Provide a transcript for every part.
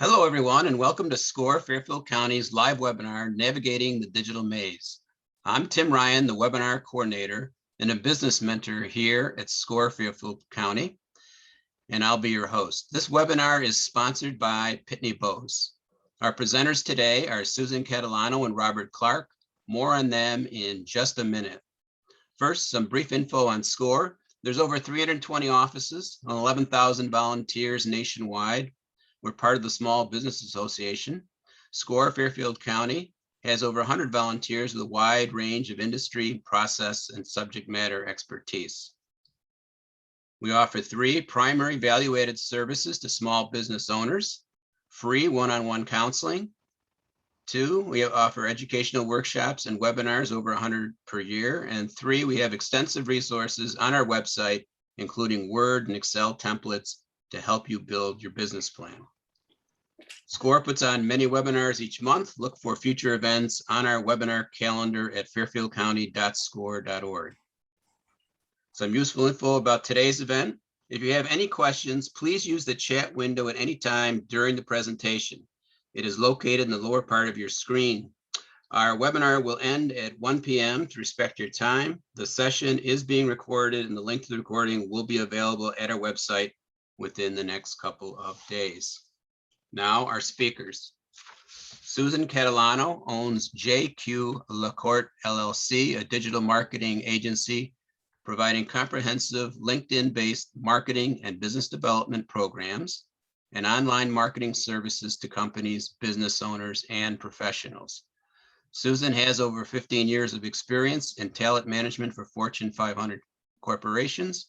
Hello, everyone, and welcome to SCORE Fairfield County's live webinar, Navigating the Digital Maze. I'm Tim Ryan, the webinar coordinator and a business mentor here at SCORE Fairfield County, and I'll be your host. This webinar is sponsored by Pitney Bowes. Our presenters today are Susan Catalano and Robert Clark. More on them in just a minute. First, some brief info on SCORE. There's over 320 offices, 11,000 volunteers nationwide. We're part of the Small Business Association. SCORE Fairfield County has over 100 volunteers with a wide range of industry, process, and subject matter expertise. We offer 3 primary value-added services to small business owners: free one-on-one counseling. 2, we offer educational workshops and webinars, over 100 per year. And 3, we have extensive resources on our website, including Word and Excel templates to help you build your business plan. SCORE puts on many webinars each month. Look for future events on our webinar calendar at fairfieldcounty.score.org. Some useful info about today's event. If you have any questions, please use the chat window at any time during the presentation. It is located in the lower part of your screen. Our webinar will end at 1 p.m. to respect your time. The session is being recorded, and the link to the recording will be available at our website within the next couple of days. Now, our speakers. Susan Catalano owns JQ LaCourte LLC, a digital marketing agency providing comprehensive LinkedIn-based marketing and business development programs and online marketing services to companies, business owners, and professionals. Susan has over 15 years of experience in talent management for Fortune 500 corporations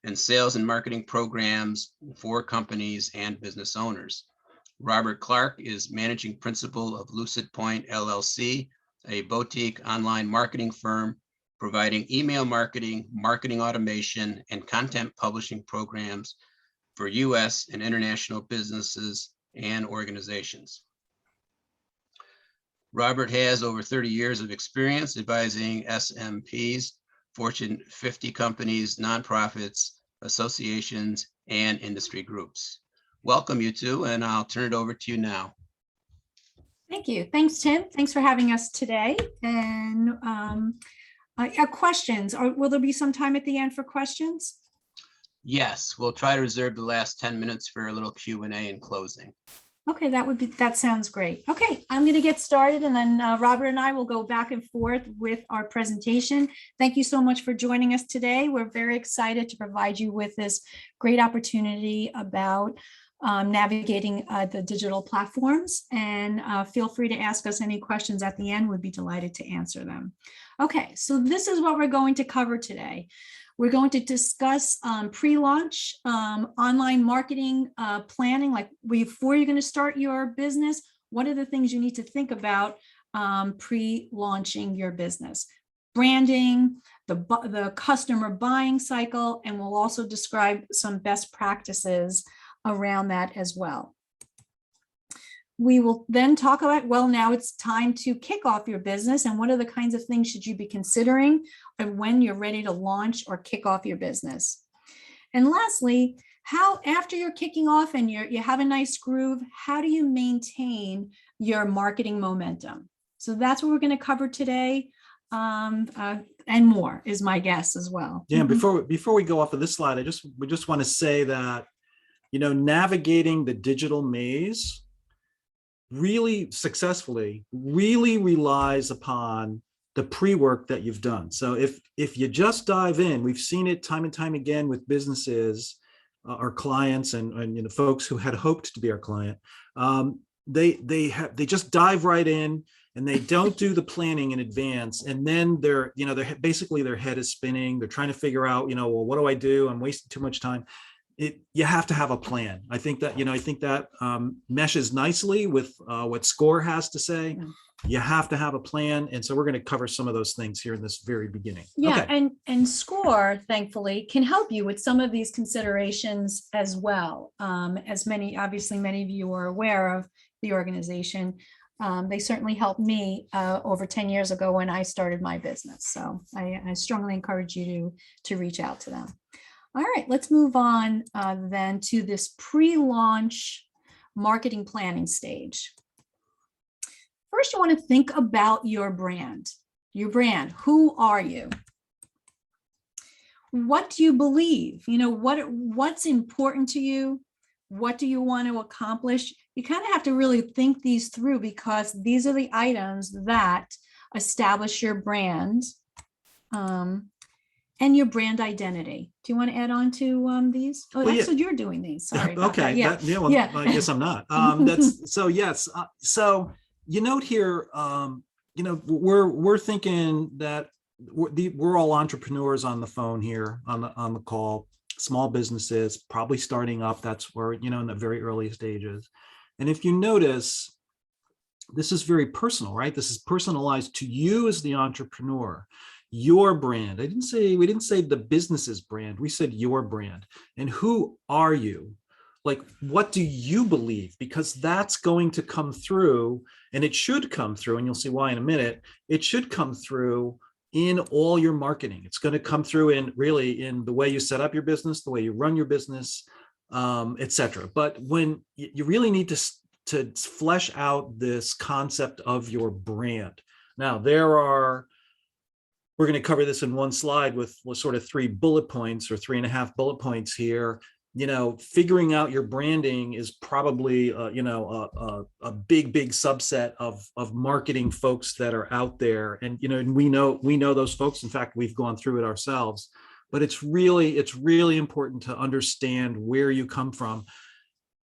and sales and marketing programs for companies and business owners. Robert Clark is managing principal of Lucid Point LLC, a boutique online marketing firm providing email marketing, marketing automation, and content publishing programs for U.S. and international businesses and organizations. Robert has over 30 years of experience advising SMPs, Fortune 50 companies, nonprofits, associations, and industry groups. Welcome, you two, and I'll turn it over to you now. Thank you. Thanks, Tim. Thanks for having us today. And questions. Will there be some time at the end for questions? Yes, we'll try to reserve the last 10 minutes for a little Q&A and closing. Okay, that sounds great. Okay, I'm going to get started, and then Robert and I will go back and forth with our presentation. Thank you so much for joining us today. We're very excited to provide you with this great opportunity about navigating the digital platforms, and feel free to ask us any questions at the end. We'd be delighted to answer them. Okay, so this is what we're going to cover today. We're going to discuss pre-launch online marketing planning, like before you're going to start your business. What are the things you need to think about pre-launching your business? Branding, the customer buying cycle, and we'll also describe some best practices around that as well. We will then talk about, well, now it's time to kick off your business, and what are the kinds of things should you be considering when you're ready to launch or kick off your business. And lastly, how, after you're kicking off and you have a nice groove, how do you maintain your marketing momentum? So that's what we're going to cover today, and more is my guess as well. Yeah, before we go off of this slide, we just want to say that, you know, navigating the digital maze really successfully really relies upon the pre-work that you've done. So if you just dive in, we've seen it time and time again with businesses, our clients, and you know, folks who had hoped to be our client. They just dive right in and they don't do the planning in advance, and then they're basically their head is spinning. They're trying to figure out, you know, well, what do I do? I'm wasting too much time. You have to have a plan. I think that meshes nicely with what SCORE has to say. Yeah. You have to have a plan. And so we're going to cover some of those things here in this very beginning. Yeah, okay. and SCORE, thankfully, can help you with some of these considerations as well. As many of you are aware of the organization. They certainly helped me over 10 years ago when I started my business. So I strongly encourage you to reach out to them. All right, let's move on then to this pre-launch marketing planning stage. First, you want to think about your brand. Your brand, who are you? What do you believe? You know, what's important to you? What do you want to accomplish? You kind of have to really think these through, because these are the items that establish your brand and your brand identity. Do you want to add on to these? Oh, Well, actually, you're doing these. Sorry about Okay. that. Yeah. Well, Yeah. I guess I'm not. That's so. Yes. So you note here. You know, we're thinking that we're all entrepreneurs on the phone here on the call. Small businesses, probably starting up. That's where, you know, in the very early stages. And if you notice, this is very personal, right? This is personalized to you as the entrepreneur, your brand. We didn't say the business's brand. We said your brand. And who are you? Like, what do you believe? Because that's going to come through, and it should come through, and you'll see why in a minute. It should come through in all your marketing. It's going to come through in the way you set up your business, the way you run your business, etc. But when you really need to flesh out this concept of your brand. Now, we're going to cover this in one slide with sort of 3 bullet points or 3.5 bullet points here. You know, figuring out your branding is probably, a big subset of marketing folks that are out there. And, you know, and we know those folks. In fact, we've gone through it ourselves, but it's really important to understand where you come from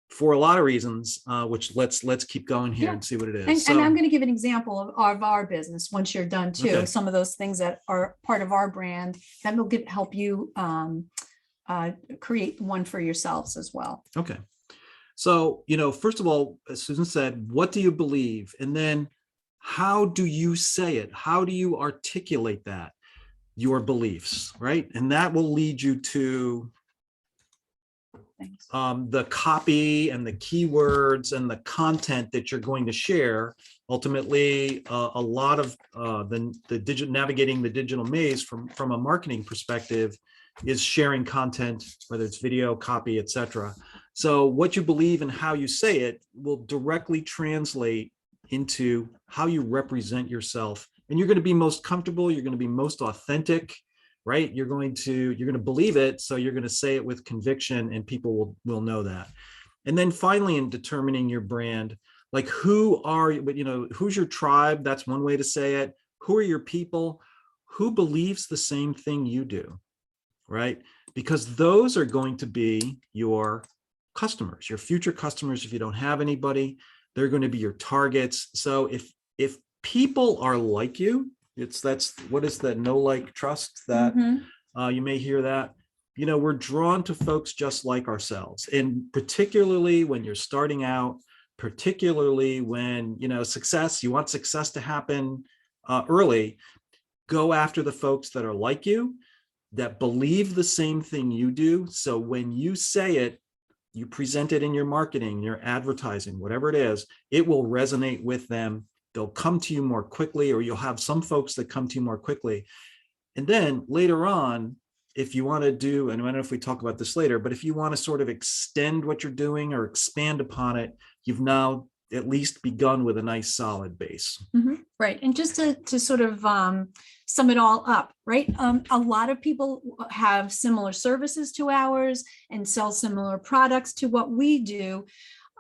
for a lot of reasons, which let's keep going here and see what it is. And I'm going to give an example of our business once you're done too. Okay. Some of those things that are part of our brand that will help you create one for yourselves as well. Okay. So, you know, first of all, as Susan said, what do you believe? And then how do you say it? How do you articulate that? Your beliefs, right? And that will lead you to the copy and the keywords and the content that you're going to share. Ultimately, a lot of navigating the digital maze from a marketing perspective is sharing content, whether it's video, copy, etc. So what you believe and how you say it will directly translate into how you represent yourself. And you're going to be most comfortable, you're going to be most authentic, right? You're going to believe it, so you're going to say it with conviction, and people will know that. And then finally, in determining your brand, like who are you know, who's your tribe? That's one way to say it. Who are your people? Who believes the same thing you do, right? Because those are going to be your customers, your future customers. If you don't have anybody, they're going to be your targets. So if people are like you, that's what is that know, like, trust, that you may hear that, you know, we're drawn to folks just like ourselves. And particularly when you're starting out, particularly when, you know, you want success to happen early, go after the folks that are like you, that believe the same thing you do. So when you say it, you present it in your marketing, your advertising, whatever it is, it will resonate with them. They'll come to you more quickly, or you'll have some folks that come to you more quickly. And then later on, if you want to do, and I don't know if we talk about this later, but if you want to sort of extend what you're doing or expand upon it, you've now at least begun with a nice solid base. Right. And just to sort of sum it all up, right? A lot of people have similar services to ours and sell similar products to what we do.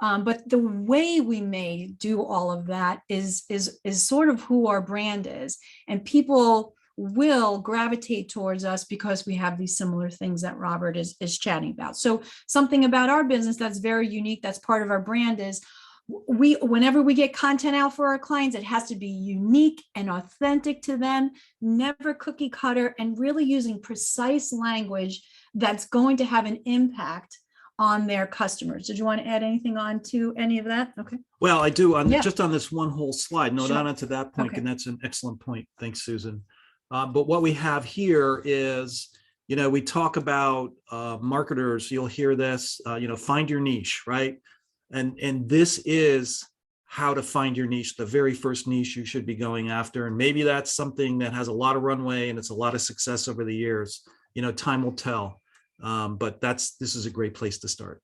But the way we may do all of that is sort of who our brand is. And people will gravitate towards us because we have these similar things that Robert is chatting about. So something about our business that's very unique, that's part of our brand, is whenever we get content out for our clients, it has to be unique and authentic to them, never cookie cutter, and really using precise language that's going to have an impact on their customers. Did you want to add anything on to any of that? Okay. Well, I do, just on this one whole slide, no, not onto that point. Okay. And that's an excellent point. Thanks, Susan. But what we have here is, you know, we talk about marketers, you'll hear this, you know, find your niche, right? And this is how to find your niche, the very first niche you should be going after. And maybe that's something that has a lot of runway and it's a lot of success over the years. You know, time will tell. But this is a great place to start.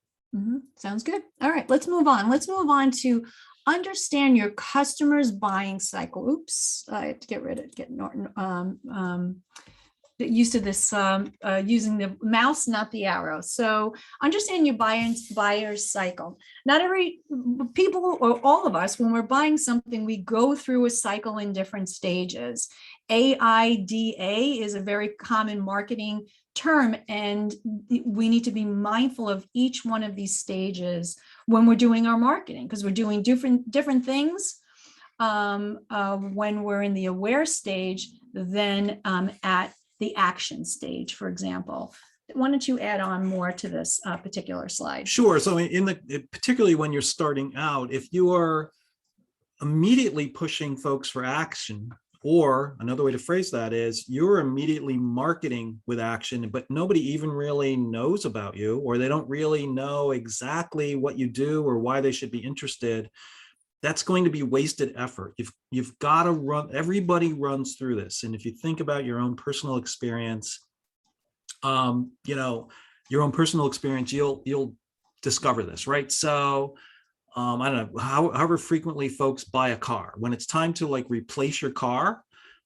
Sounds good. All right, let's move on. Let's move on to understand your customer's buying cycle. Oops, I have to get Norton. Get used to this using the mouse, not the arrow. So understand your buyer's cycle. Not every people or all of us, when we're buying something, we go through a cycle in different stages. AIDA is a very common marketing term, and we need to be mindful of each one of these stages when we're doing our marketing, because we're doing different things when we're in the aware stage than at the action stage, for example. Why don't you add on more to this particular slide? Sure. So particularly when you're starting out, if you are immediately pushing folks for action, or another way to phrase that is you're immediately marketing with action, but nobody even really knows about you, or they don't really know exactly what you do or why they should be interested, that's going to be wasted effort. You've got to run, everybody runs through this. And if you think about your own personal experience, your own personal experience, you'll discover this, right? So I don't know, however frequently folks buy a car, when it's time to like replace your car.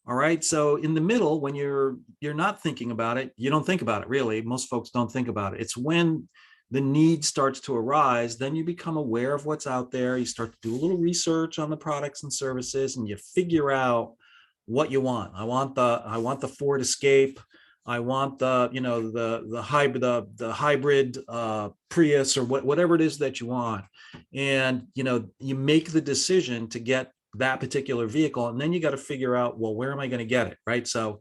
All right. So in the middle, when you're not thinking about it, you don't think about it really. Most folks don't think about it. It's when the need starts to arise, then you become aware of what's out there. You start to do a little research on the products and services, and you figure out what you want. I want the Ford Escape. I want the hybrid Prius, or whatever it is that you want. And you make the decision to get that particular vehicle, and then you got to figure out, well, where am I going to get it, right? So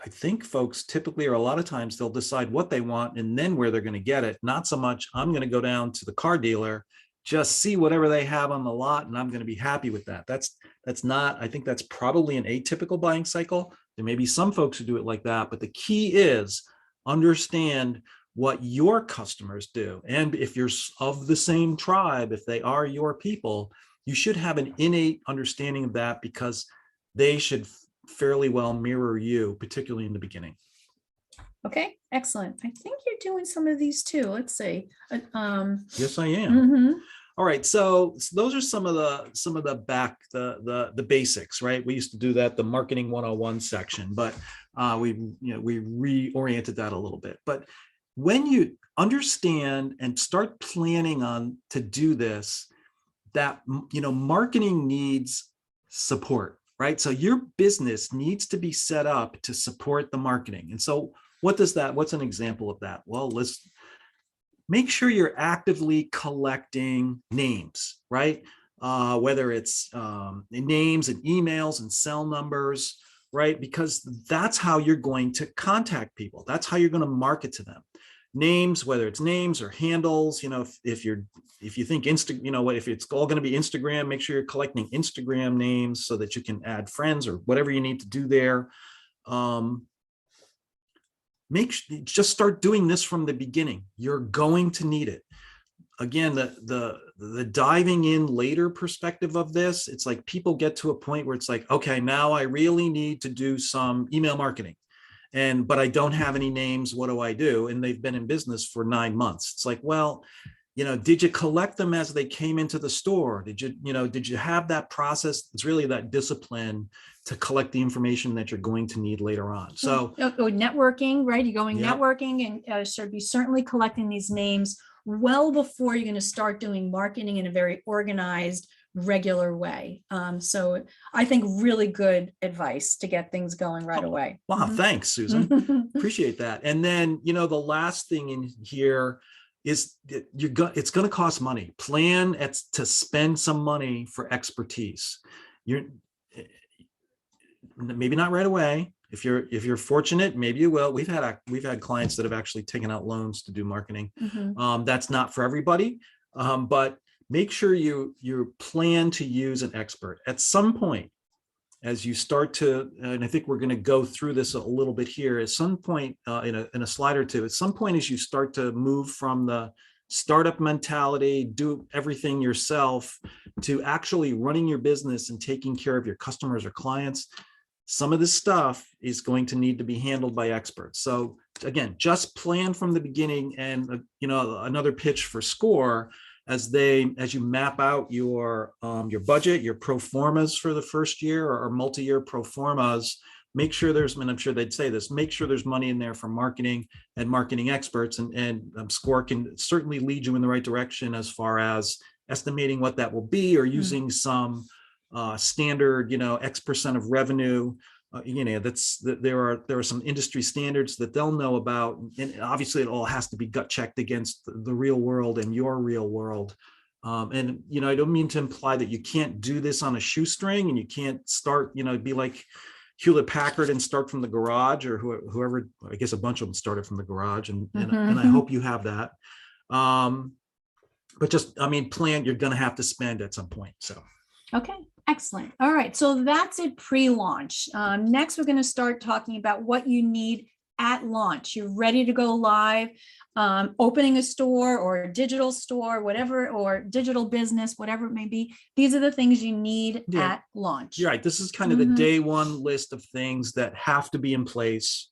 I think folks typically, or a lot of times, they'll decide what they want and then where they're going to get it. Not so much, I'm going to go down to the car dealer, just see whatever they have on the lot, and I'm going to be happy with that. That's not, I think that's probably an atypical buying cycle. There may be some folks who do it like that, but the key is understand what your customers do. And if you're of the same tribe, if they are your people, you should have an innate understanding of that, because they should fairly well mirror you, particularly in the beginning. Okay, excellent. I think you're doing some of these too. Let's see. Yes, I am. All right, so those are some of the basics, right? We used to do that, the marketing 101 section, but we reoriented that a little bit. But when you understand and start planning on to do this, that marketing needs support, right? So your business needs to be set up to support the marketing. And so what's an example of that? Well, let's make sure you're actively collecting names, right? Whether it's names and emails and cell numbers, right? Because that's how you're going to contact people. That's how you're going to market to them. Names, whether it's names or handles, if you think if it's all going to be Instagram, make sure you're collecting Instagram names so that you can add friends or whatever you need to do there. Just start doing this from the beginning. You're going to need it. Again, the diving in later perspective of this, it's like people get to a point where it's like, okay, now I really need to do some email marketing. But I don't have any names. What do I do? And they've been in business for 9 months. It's like, well, did you collect them as they came into the store? Did you have that process? It's really that discipline to collect the information that you're going to need later on. So networking, right? You're going networking, and should be certainly collecting these names well before you're going to start doing marketing in a very organized, regular way. So I think really good advice to get things going right away. Wow. Thanks, Susan. Appreciate that. And then, the last thing in here is it's going to cost money. Plan to spend some money for expertise. You're maybe not right away. If you're fortunate, maybe you will. We've had clients that have actually taken out loans to do marketing. That's not for everybody, but make sure you plan to use an expert at some point. As you start to, and I think we're going to go through this a little bit here, at some point in a slide or two, at some point as you start to move from the startup mentality, do everything yourself, to actually running your business and taking care of your customers or clients, some of this stuff is going to need to be handled by experts. So again, just plan from the beginning. And another pitch for SCORE, as you map out your budget, your pro formas for the first year or multi-year pro formas, make sure and I'm sure they'd say this, make sure there's money in there for marketing and marketing experts, and SCORE can certainly lead you in the right direction as far as estimating what that will be, or using some standard, X% of revenue. There are some industry standards that they'll know about, and obviously it all has to be gut checked against the real world and your real world. And I don't mean to imply that you can't do this on a shoestring and you can't start, be like Hewlett Packard and start from the garage, or whoever. I guess a bunch of them started from the garage, and I hope you have that. But just, plan, you're going to have to spend at some point. So. Okay, excellent. All right, so that's it pre-launch. Next, we're going to start talking about what you need at launch. You're ready to go live, opening a store or a digital store, whatever, or digital business, whatever it may be. These are the things you need at launch. You're right. This is kind of the day one list of things that have to be in place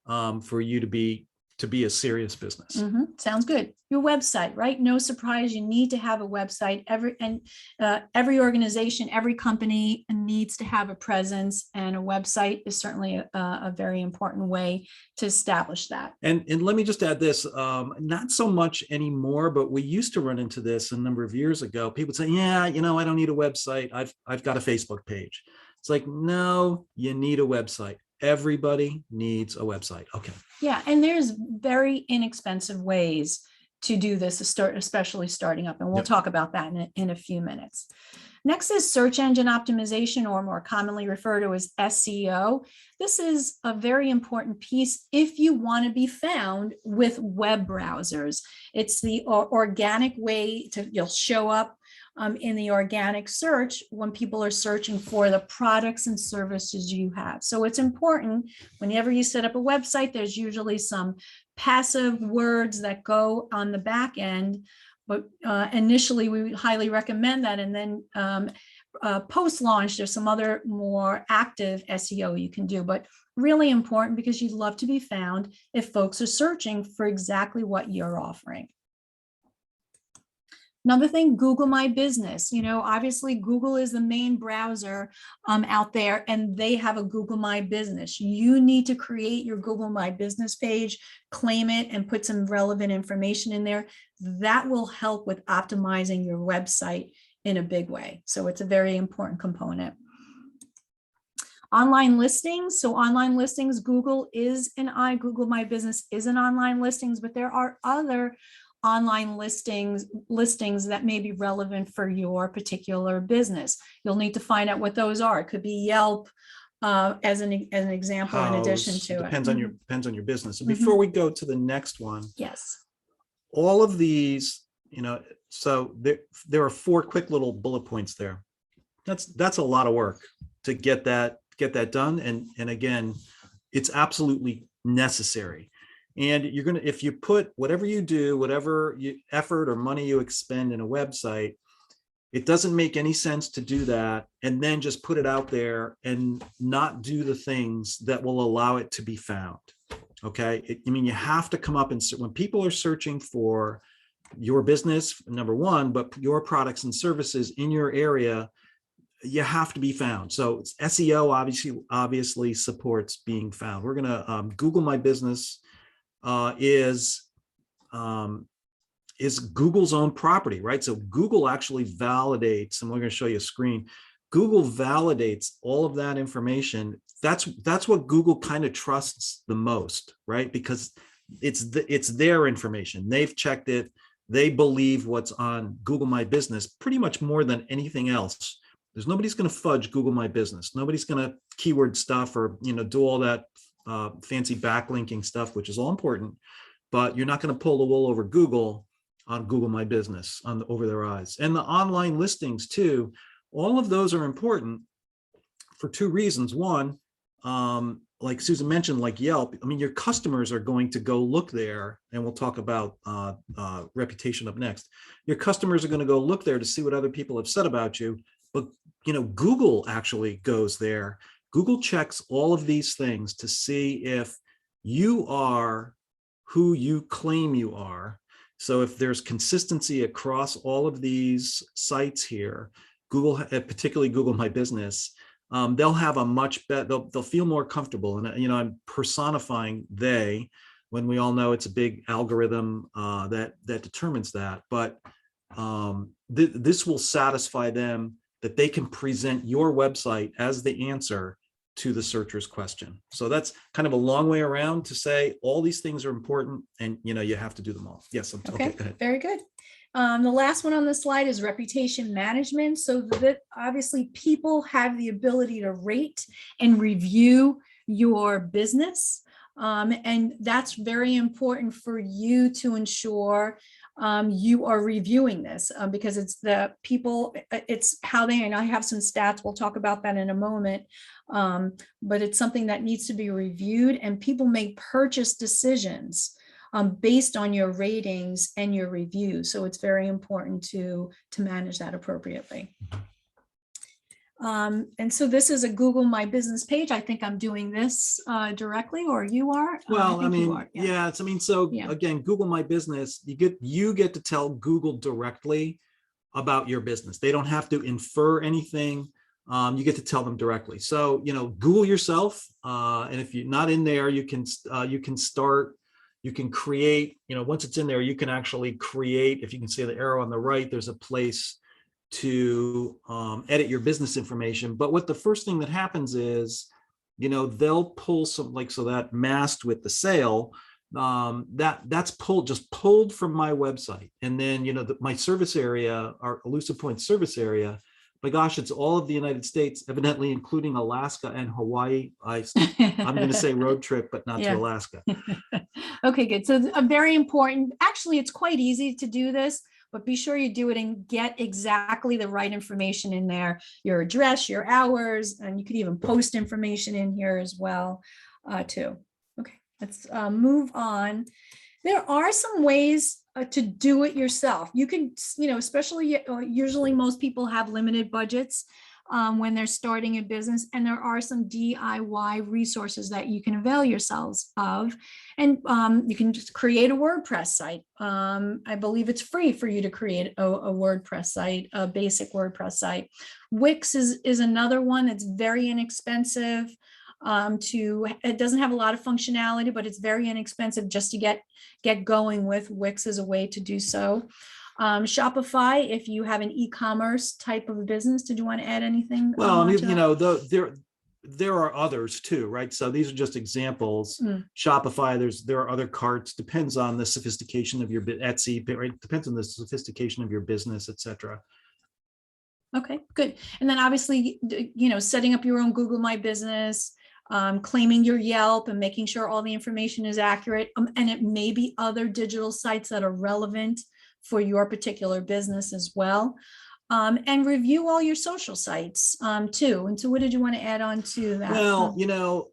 for you to be a serious business. Sounds good. Your website, right? No surprise, you need to have a website. Every organization, every company needs to have a presence, and a website is certainly a very important way to establish that. And let me just add this, not so much anymore, but we used to run into this a number of years ago. People would say, yeah, I don't need a website. I've got a Facebook page. It's like, no, you need a website. Everybody needs a website. Okay. Yeah, and there's very inexpensive ways to do this, especially starting up, and we'll talk about that in a few minutes. Next is search engine optimization, or more commonly referred to as SEO. This is a very important piece if you want to be found with web browsers. It's the organic way you'll show up in the organic search when people are searching for the products and services you have. So it's important whenever you set up a website, there's usually some passive words that go on the back end, but initially we highly recommend that. And then post-launch, there's some other more active SEO you can do, but really important because you'd love to be found if folks are searching for exactly what you're offering. Another thing, Google My Business. Obviously Google is the main browser out there, and they have a Google My Business. You need to create your Google My Business page, claim it, and put some relevant information in there. That will help with optimizing your website in a big way. So it's a very important component. Online listings. So online listings, Google My Business is an online listings, but there are other online listings that may be relevant for your particular business. You'll need to find out what those are. It could be Yelp as an example. In addition to depends on your business. And before we go to the next one, yes, all of these, so there are 4 quick little bullet points there. That's a lot of work to get that done. And again, it's absolutely necessary. And if you put whatever you do, whatever effort or money you expend in a website, it doesn't make any sense to do that and then just put it out there and not do the things that will allow it to be found. Okay. You have to come up and when people are searching for your business, number one, but your products and services in your area, you have to be found. So SEO obviously supports being found. We're going to Google My Business is Google's own property, right? So Google actually validates, and we're going to show you a screen. Google validates all of that information. That's what Google kind of trusts the most, right? Because it's their information. They've checked it. They believe what's on Google My Business pretty much more than anything else. Nobody's going to fudge Google My Business. Nobody's going to keyword stuff or do all that fancy backlinking stuff, which is all important, but you're not going to pull the wool over Google on Google My Business over their eyes. And the online listings too, all of those are important for 2 reasons. One, like Susan mentioned, like Yelp, your customers are going to go look there, and we'll talk about reputation up next. Your customers are going to go look there to see what other people have said about you, but Google actually goes there. Google checks all of these things to see if you are who you claim you are. So if there's consistency across all of these sites here, Google, particularly Google My Business, they'll have a much better, they'll feel more comfortable. And, you know, I'm personifying they, when we all know it's a big algorithm that determines that. But this will satisfy them that they can present your website as the answer to the searcher's question. So that's kind of a long way around to say all these things are important, and you know, you have to do them all. Yes. Okay, go ahead. Very good. The last one on the slide is reputation management. So that obviously people have the ability to rate and review your business. And that's very important for you to ensure you are reviewing this because it's the people, it's how they, and I have some stats, we'll talk about that in a moment, but it's something that needs to be reviewed, and people make purchase decisions based on your ratings and your reviews. So it's very important to manage that appropriately. And so this is a Google My Business page. I think I'm doing this directly, or you are? Well, I mean, yeah. it's, I mean, so again, Google My Business, you get to tell Google directly about your business. They don't have to infer anything. You get to tell them directly. So, you know, Google yourself. And if you're not in there, you can start, you can create, you know, once it's in there, you can actually create, if you can see the arrow on the right, there's a place to edit your business information. But what the first thing that happens is, you know, they'll pull some, like, so that masked with the sale, that's pulled from my website. And then, you know, my service area, our Elusive Point service area, my gosh, it's all of the United States, evidently including Alaska and Hawaii. I'm going to say road trip, but not to Alaska. Okay, good. So very important. Actually, it's quite easy to do this, but be sure you do it and get exactly the right information in there, your address, your hours, and you could even post information in here as well, too. Okay, let's move on. There are some ways to do it yourself. You can, you know, especially usually most people have limited budgets when they're starting a business, and there are some DIY resources that you can avail yourselves of. And you can just create a WordPress site. I believe it's free for you to create a WordPress site, a basic WordPress site. Wix is another one that's very inexpensive. It doesn't have a lot of functionality, but it's very inexpensive just to get going with. Wix is a way to do so. Shopify, if you have an e-commerce type of business. Did you want to add anything? Well, I mean, you know, there are others too, right? So these are just examples. Shopify, there are other carts, depends on the sophistication of your Etsy, right? Depends on the sophistication of your business, etc. Okay, good. And then obviously, you know, setting up your own Google My Business, claiming your Yelp and making sure all the information is accurate. And it may be other digital sites that are relevant for your particular business as well. And review all your social sites too. And so what did you want to add on to that? Well, you know,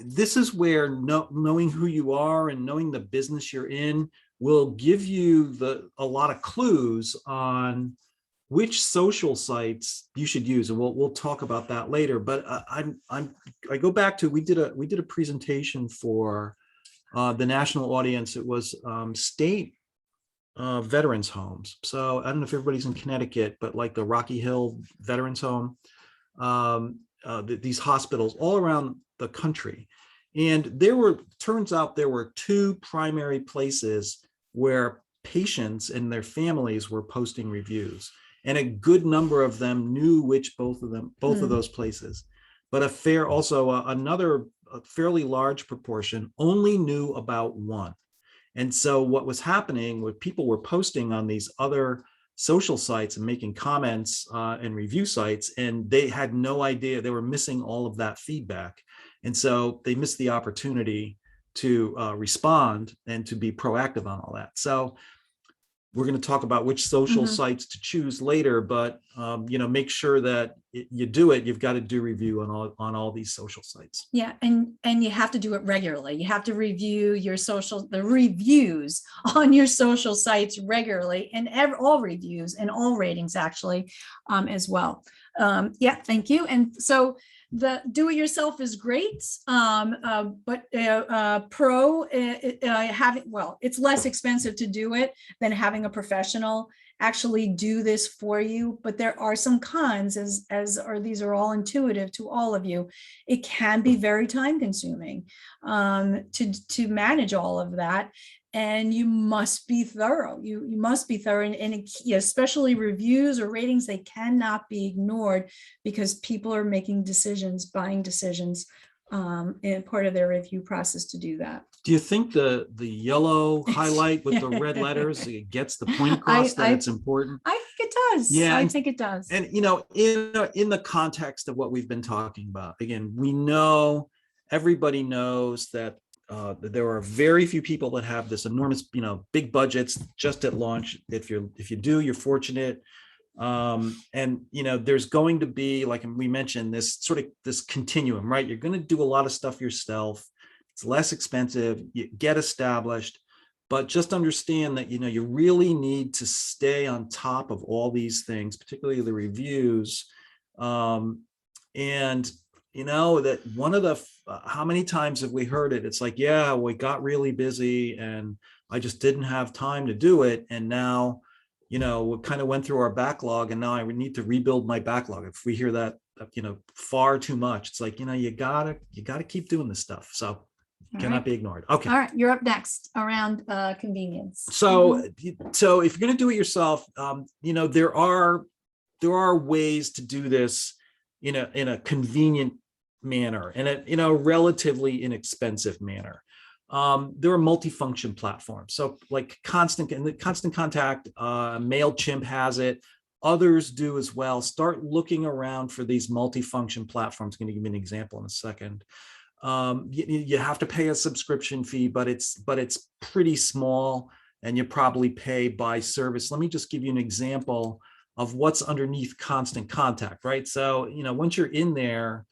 this is where knowing who you are and knowing the business you're in will give you a lot of clues on which social sites you should use, and we'll talk about that later. But I go back to we did a presentation for the national audience. It was state veterans homes. So I don't know if everybody's in Connecticut, but like the Rocky Hill Veterans Home, these hospitals all around the country, and turns out there were two primary places where patients and their families were posting reviews. And a good number of them knew which both of those places, but another fairly large proportion only knew about one. And so what was happening was people were posting on these other social sites and making comments and review sites, and they had no idea, they were missing all of that feedback. And so they missed the opportunity to respond and to be proactive on all that. So we're going to talk about which social sites to choose later, but you know, make sure that you do it. You've got to do review on all these social sites. Yeah, and you have to do it regularly. You have to review the reviews on your social sites regularly, and all reviews and all ratings actually as well. Yeah, thank you. And so the do-it-yourself is great, but pro having, well, it's less expensive to do it than having a professional actually do this for you. But there are some cons, or these are all intuitive to all of you. It can be very time consuming to manage all of that. And you must be thorough. You must be thorough, and especially reviews or ratings, they cannot be ignored because people are making decisions, buying decisions, and part of their review process to do that. Do you think the yellow highlight with the red letters, it gets the point across that it's important? I think it does. Yeah, I think it does. And in the context of what we've been talking about, again, we know, everybody knows that there are very few people that have this enormous, big budgets just at launch. If you do, you're fortunate. And there's going to be, like we mentioned, this continuum, right? You're going to do a lot of stuff yourself. It's less expensive. You get established, but just understand that you really need to stay on top of all these things, particularly the reviews. And that one of the how many times have we heard it? It's like, yeah, we got really busy and I just didn't have time to do it. And now, we kind of went through our backlog, and now I would need to rebuild my backlog. If we hear that, far too much, it's like, you gotta keep doing this stuff. So cannot be ignored. Okay. All right. You're up next around convenience. So if you're going to do it yourself, there are ways to do this in a convenient manner and a relatively inexpensive manner. There are multifunction platforms. So like Constant Contact, MailChimp has it. Others do as well. Start looking around for these multifunction platforms. I'm going to give you an example in a second. You have to pay a subscription fee, but it's pretty small, and you probably pay by service. Let me just give you an example of what's underneath Constant Contact, right? So, once you're in there,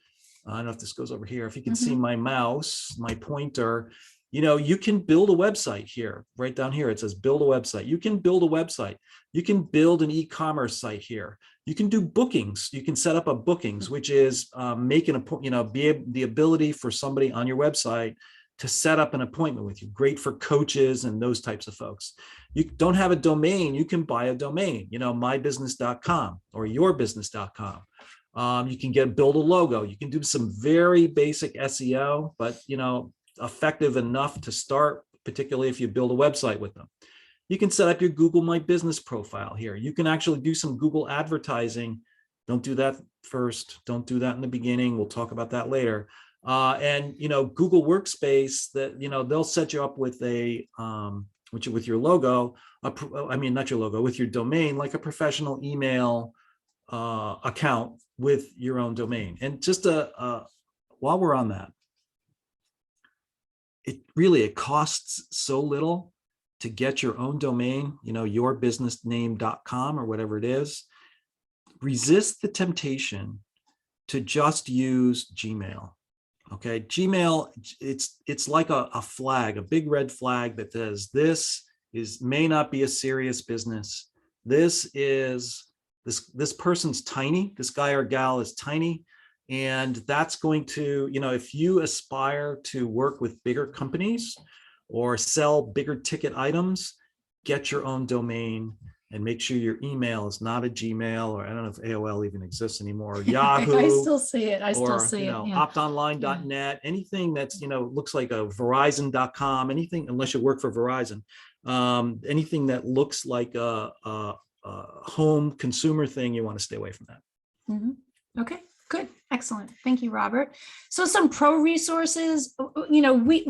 I don't know if this goes over here. If you can see my mouse, my pointer, you can build a website here, right down here. It says build a website. You can build a website. You can build an e-commerce site here. You can do bookings. You can set up a bookings, which is making the ability for somebody on your website to set up an appointment with you. Great for coaches and those types of folks. You don't have a domain, you can buy a domain, mybusiness.com or yourbusiness.com. You can build a logo. You can do some very basic SEO, but effective enough to start, particularly if you build a website with them. You can set up your Google My Business profile here. You can actually do some Google advertising. Don't do that first. Don't do that in the beginning. We'll talk about that later. And Google Workspace, that they'll set you up with with your logo. Not your logo, with your domain, like a professional email account with your own domain. And just while we're on that, it costs so little to get your own domain, yourbusinessname.com or whatever it is. Resist the temptation to just use Gmail. Okay, Gmail, it's like a flag, a big red flag that says this may not be a serious business. This person's tiny. This guy or gal is tiny. And that's going to, if you aspire to work with bigger companies or sell bigger ticket items, get your own domain and make sure your email is not a Gmail, or I don't know if AOL even exists anymore, or Yahoo. I still see it. I still see it. Yeah. optonline.net, anything that's, looks like a verizon.com, anything, unless you work for Verizon, anything that looks like a home consumer thing, you want to stay away from that. Okay. Good. Excellent. Thank you, Robert. So some pro resources, we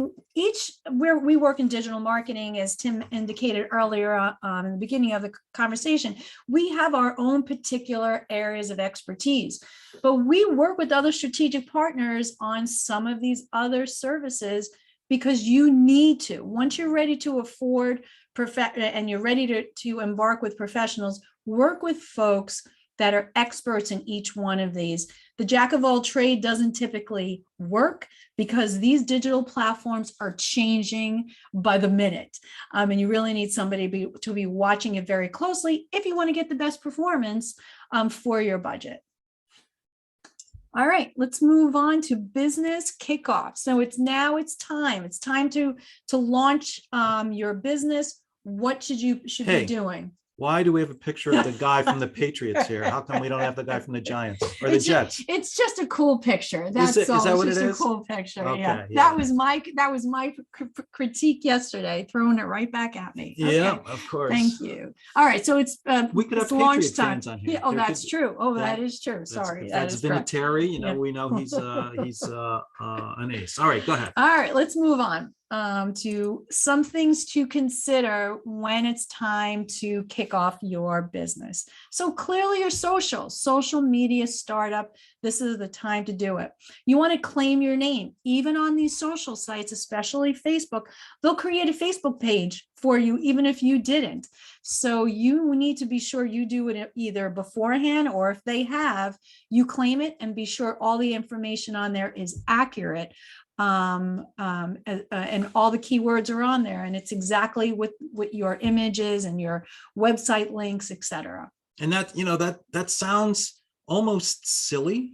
work in digital marketing, as Tim indicated earlier in the beginning of the conversation. We have our own particular areas of expertise, but we work with other strategic partners on some of these other services because you need to. Once you're ready to afford and you're ready to embark with professionals, work with folks that are experts in each one of these. The jack of all trade doesn't typically work because these digital platforms are changing by the minute. And you really need somebody to be watching it very closely if you want to get the best performance for your budget. All right, let's move on to business kickoff. So it's time. It's time to launch your business. What should you be Hey. doing? Why do we have a picture of the guy from the Patriots here? How come we don't have the guy from the Giants or the It's Jets? it's just a cool picture. That's all. Is that what It's it just is? a cool picture. Okay, Yeah. yeah. That was my critique yesterday, throwing it right back at me. Yeah, Okay. of course. Thank you. All right. So it's We could have it's launch Patriot time. fans on here. Yeah, oh, There that's could- true. Oh, that- that is true. That's, Sorry. if That that's is correct. Vinatieri, you know, Yeah. we know he's an ace. All right, go ahead. All right, let's move on to some things to consider when it's time to kick off your business. So clearly your social media startup, this is the time to do it. You want to claim your name, even on these social sites, especially Facebook. They'll create a Facebook page for you, even if you didn't. So you need to be sure you do it either beforehand, or if they have, you claim it and be sure all the information on there is accurate. And all the keywords are on there, and it's exactly what your images and your website links, etc. And that, you know, that sounds almost silly.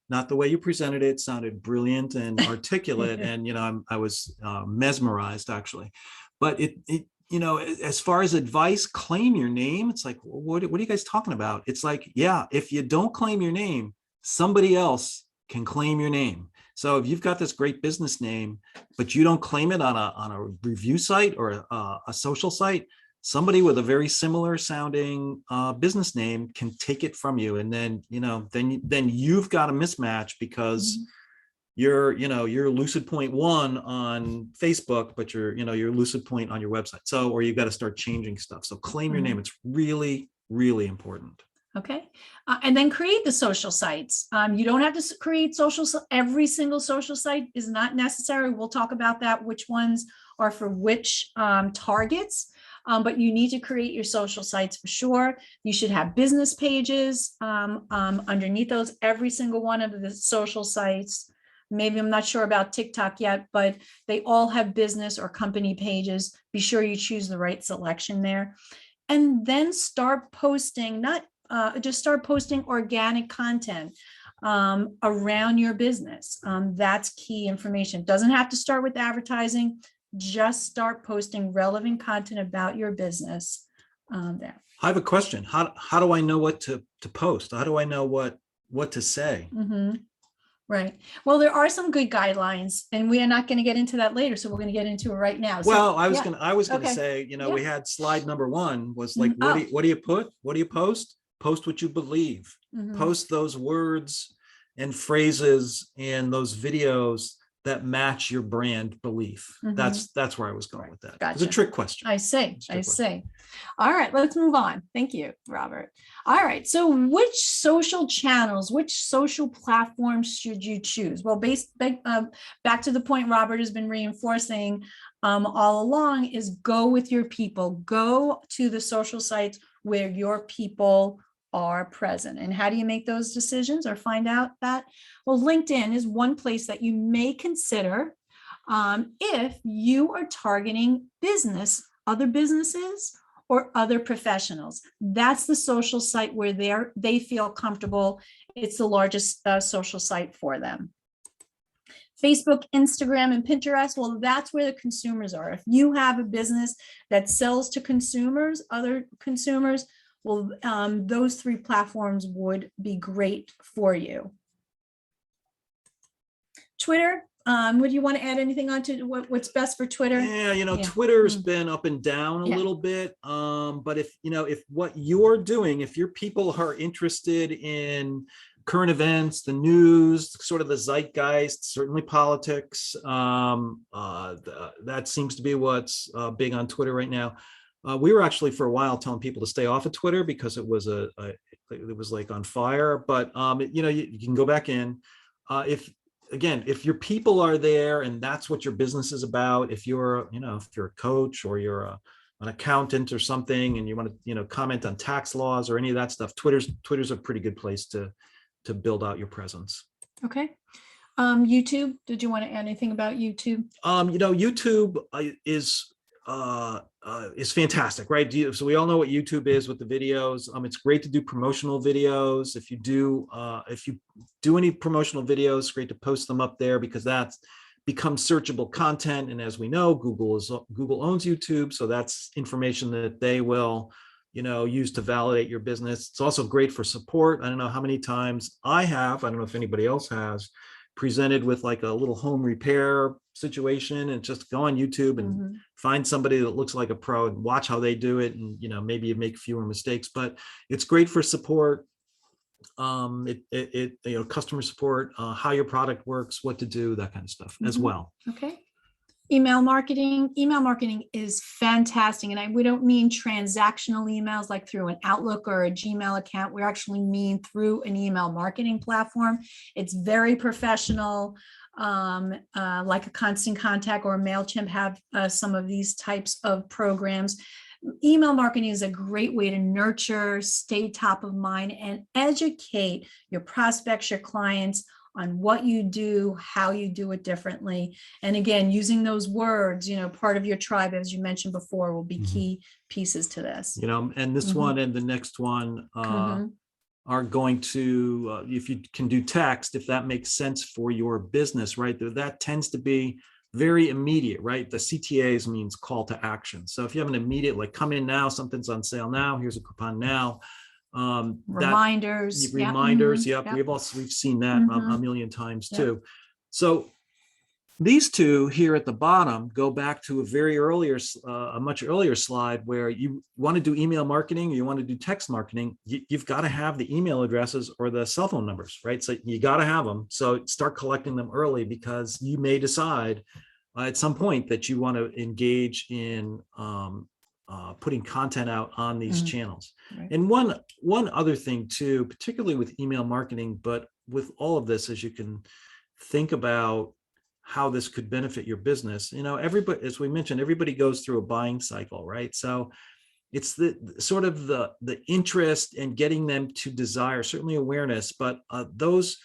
Not the way you presented it. Sounded brilliant and articulate, and you know, I was mesmerized actually. But it you know, as far as advice, claim your name. It's like, what are you guys talking about? It's like, yeah, if you don't claim your name, somebody else can claim your name. So if you've got this great business name, but you don't claim it on a review site or a social site, somebody with a very similar sounding business name can take it from you, and then you know, then you've got a mismatch because you're Lucid Point 1 on Facebook, but you're Lucid Point on your website. So, or you've got to start changing stuff. So claim your name. It's really, really important. Okay. And then create the social sites. You don't have to create every single social site is not necessary. We'll talk about that, which ones are for which targets. But you need to create your social sites for sure. You should have business pages underneath those, every single one of the social sites. Maybe I'm not sure about TikTok yet, but they all have business or company pages. Be sure you choose the right selection there. And then start posting, just start posting organic content around your business. That's key information. Doesn't have to start with advertising. Just start posting relevant content about your business there. I have a question. How do I know what to post? How do I know what to say? Right. Well, there are some good guidelines, and we are not going to get into that later. So we're going to get into it right now. So, Well, I was going to Okay. say, you know, we had slide number 1 was like, Mhm. what do you put? What do you post? Post what you believe. Post those words and phrases and those videos that match your brand belief. That's where I was going with that. It's a Gotcha. trick question. I see. All right, let's move on. Thank you, Robert. All right, so which social channels, which social platforms should you choose? Well, back to the point Robert has been reinforcing all along is go with your people. Go to the social sites where your people are present. And how do you make those decisions or find out that? Well, LinkedIn is one place that you may consider if you are targeting other businesses or other professionals. That's the social site where they feel comfortable. It's the largest social site for them. Facebook, Instagram, and Pinterest, well, that's where the consumers are. If you have a business that sells to consumers, other consumers, well, those 3 platforms would be great for you. Twitter, would you want to add anything on to what's best for Twitter? Yeah, you know, Twitter's been up and down a little bit. But if what you're doing, if your people are interested in current events, the news, sort of the zeitgeist, certainly politics, that seems to be what's big on Twitter right now. We were actually for a while telling people to stay off of Twitter because it was it was like on fire. But you know, you can go back in. If your people are there and that's what your business is about, if you're a coach or you're an accountant or something, and you want to comment on tax laws or any of that stuff, Twitter's a pretty good place to build out your presence. Okay. YouTube, did you want to add anything about YouTube? YouTube is is fantastic, right? So we all know what YouTube is with the videos. It's great to do promotional videos. If you do any promotional videos, it's great to post them up there because that's becomes searchable content. And as we know, Google owns YouTube, so that's information that they will, use to validate your business. It's also great for support. I don't know how many times I don't know if anybody else has, presented with like a little home repair situation, and just go on YouTube and find somebody that looks like a pro and watch how they do it. And, maybe you make fewer mistakes, but it's great for support. Customer support, how your product works, what to do, that kind of stuff as well. Okay. Email marketing. Email marketing is fantastic. And we don't mean transactional emails like through an Outlook or a Gmail account. We actually mean through an email marketing platform. It's very professional, like a Constant Contact or MailChimp have some of these types of programs. Email marketing is a great way to nurture, stay top of mind, and educate your prospects, your clients on what you do, how you do it differently. And again, using those words, part of your tribe, as you mentioned before, will be key pieces to this. And this one and the next one are going to, if you can do text, if that makes sense for your business, right? That tends to be very immediate, right? The CTAs means call to action. So if you have an immediate, like come in now, something's on sale now, here's a coupon now. Reminders. Yep. We've seen that a million times too. So these two here at the bottom go back to a much earlier slide where you want to do email marketing or you want to do text marketing. You've got to have the email addresses or the cell phone numbers, right? So you got to have them. So start collecting them early because you may decide at some point that you want to engage in putting content out on these channels. Right. And one other thing too, particularly with email marketing, but with all of this, as you can think about how this could benefit your business, everybody, as we mentioned, everybody goes through a buying cycle, right? So it's the sort of the interest and getting them to desire, certainly awareness, but those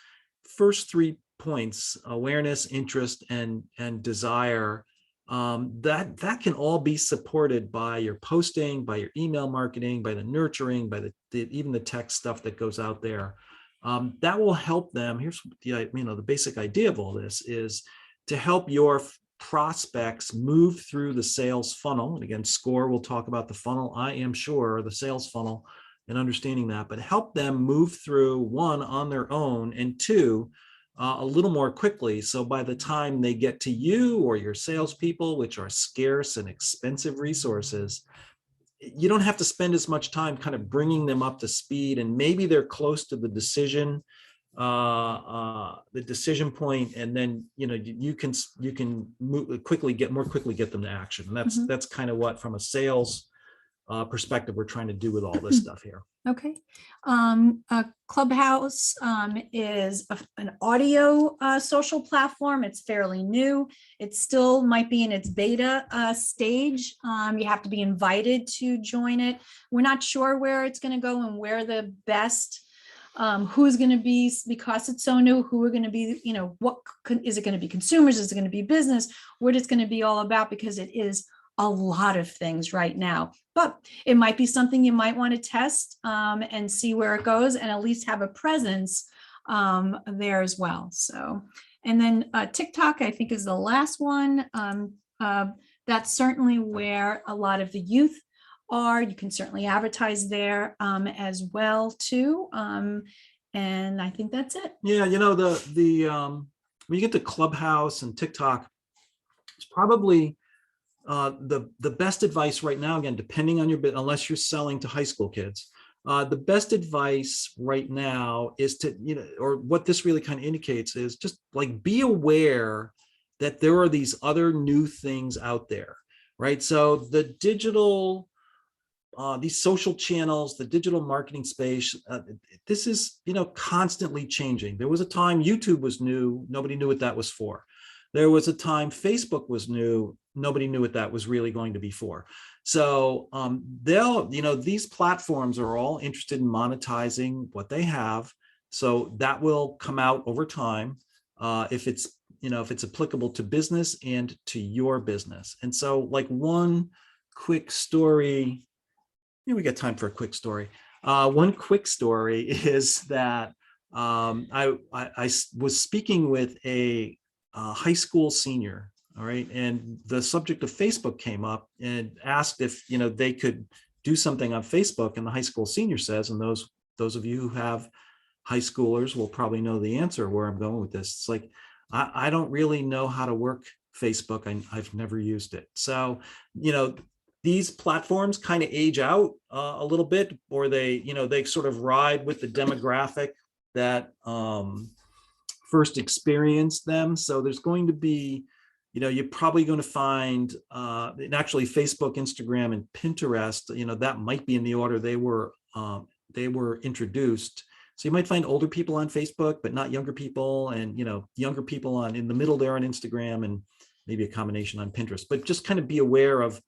first 3 points, awareness, interest, and desire, that can all be supported by your posting, by your email marketing, by the nurturing, by even the text stuff that goes out there. That will help them. Here's the basic idea of all this is to help your prospects move through the sales funnel. And again, SCORE will talk about the funnel, I am sure, the sales funnel and understanding that, but help them move through one on their own and two, a little more quickly. So by the time they get to you or your salespeople, which are scarce and expensive resources, you don't have to spend as much time kind of bringing them up to speed. And maybe they're close to the decision point, and then you can move quickly, get them to action. And that's kind of what, from a sales perspective, we're trying to do with all this stuff here. Okay. Clubhouse is an audio social platform. It's fairly new. It still might be in its beta stage. You have to be invited to join it. We're not sure where it's going to go and where the best, who's going to be, because it's so new, who are going to be, is it going to be consumers? Is it going to be business? What it's going to be all about, because it is a lot of things right now, but it might be something you might want to test and see where it goes, and at least have a presence there as well. So, and then TikTok, I think, is the last one. That's certainly where a lot of the youth are. You can certainly advertise there as well too. And I think that's it. Yeah, when you get to Clubhouse and TikTok, it's probably the best advice right now, again, depending on your bit, unless you're selling to high school kids, the best advice right now is to, or what this really kind of indicates is just like, be aware that there are these other new things out there, right? So the digital, these social channels, the digital marketing space, this is, constantly changing. There was a time YouTube was new. Nobody knew what that was for. There was a time Facebook was new. Nobody knew what that was really going to be for. So these platforms are all interested in monetizing what they have. So that will come out over time. If it's if it's applicable to business and to your business. And so like one quick story, we got time for a quick story. One quick story is that I was speaking with a high school senior, all right, and the subject of Facebook came up and asked if they could do something on Facebook, and the high school senior says, and those of you who have high schoolers will probably know the answer where I'm going with this. It's like, I don't really know how to work Facebook. I've never used it. So, these platforms kind of age out a little bit, or they sort of ride with the demographic that first experienced them. So there's going to be, you're probably going to find, and actually Facebook, Instagram, and Pinterest, that might be in the order they were introduced. So you might find older people on Facebook, but not younger people, and younger people in the middle there on Instagram, and maybe a combination on Pinterest. But just kind of be aware of.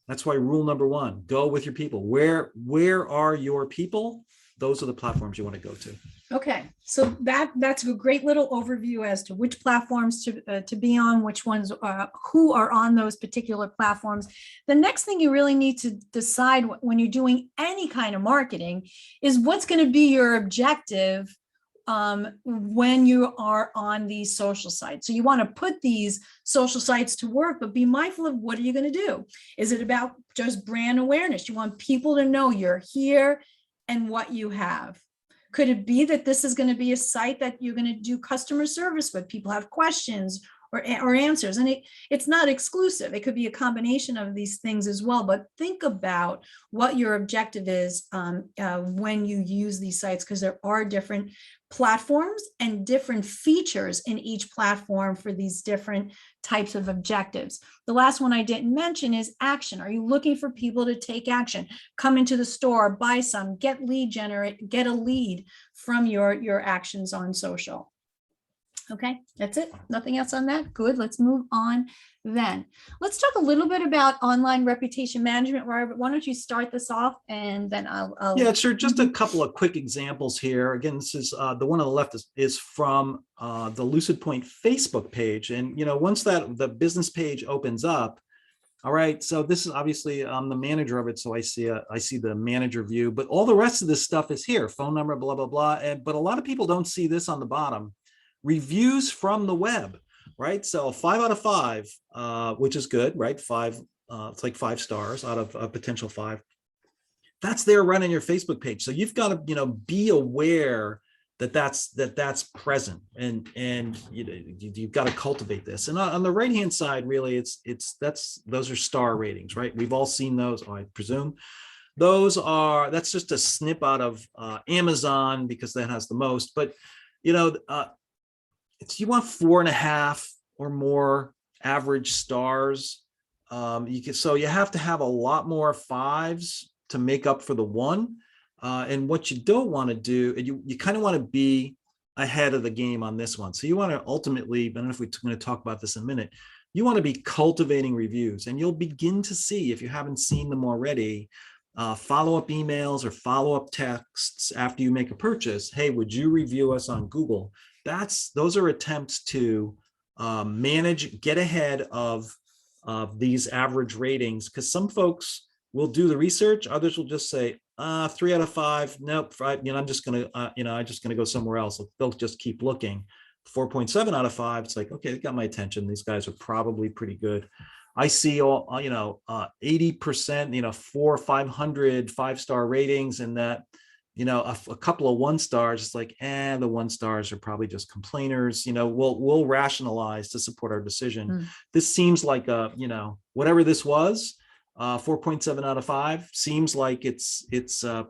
That's why rule number one: go with your people. Where are your people? Those are the platforms you want to go to. Okay, so that's a great little overview as to which platforms to be on, which ones, who are on those particular platforms. The next thing you really need to decide when you're doing any kind of marketing is what's going to be your objective when you are on these social sites. So you want to put these social sites to work, but be mindful of what are you going to do? Is it about just brand awareness? You want people to know you're here and what you have. Could it be that this is going to be a site that you're going to do customer service with? People have questions or answers, and it's not exclusive. It could be a combination of these things as well, but think about what your objective is when you use these sites, because there are different platforms and different features in each platform for these different types of objectives. The last one I didn't mention is action. Are you looking for people to take action? Come into the store, buy some, get a lead from your actions on social. Okay, that's it. Nothing else on that. Good. Let's move on then. Let's talk a little bit about online reputation management. Robert, why don't you start this off, and then I'll Yeah, sure. Just a couple of quick examples here. Again, this is the one on the left is from the Lucid Point Facebook page. And, once the business page opens up, all right, so this is obviously I'm the manager of it, so I see the manager view, but all the rest of this stuff is here, phone number, blah, blah, blah. But a lot of people don't see this on the bottom. Reviews from the web, right? So 5 out of 5, which is good, right? 5, it's like 5 stars out of a potential 5. That's there running your Facebook page. So you've got to, be aware that that's present, and you've got to cultivate this. And on the right hand side, really, those are star ratings, right? We've all seen those, I presume. That's just a snip out of Amazon, because that has the most. But you want 4.5 or more average stars. So you have to have a lot more 5s to make up for the 1. And what you don't want to do, you kind of want to be ahead of the game on this one. So you want to ultimately, I don't know if we're going to talk about this in a minute, you want to be cultivating reviews, and you'll begin to see, if you haven't seen them already, follow-up emails or follow-up texts after you make a purchase. Hey, would you review us on Google? Those are attempts to get ahead of these average ratings, because some folks will do the research, others will just say 3 out of 5, nope, I'm just gonna go somewhere else. They'll just keep looking. 4.7 out of 5, it's like, okay, they got my attention. These guys are probably pretty good. I see 80%, 400, 500 5-star ratings, and that a couple of 1 stars. It's like, the 1 stars are probably just complainers. We'll rationalize to support our decision. This seems like whatever this was, 4.7 out of 5 seems like it's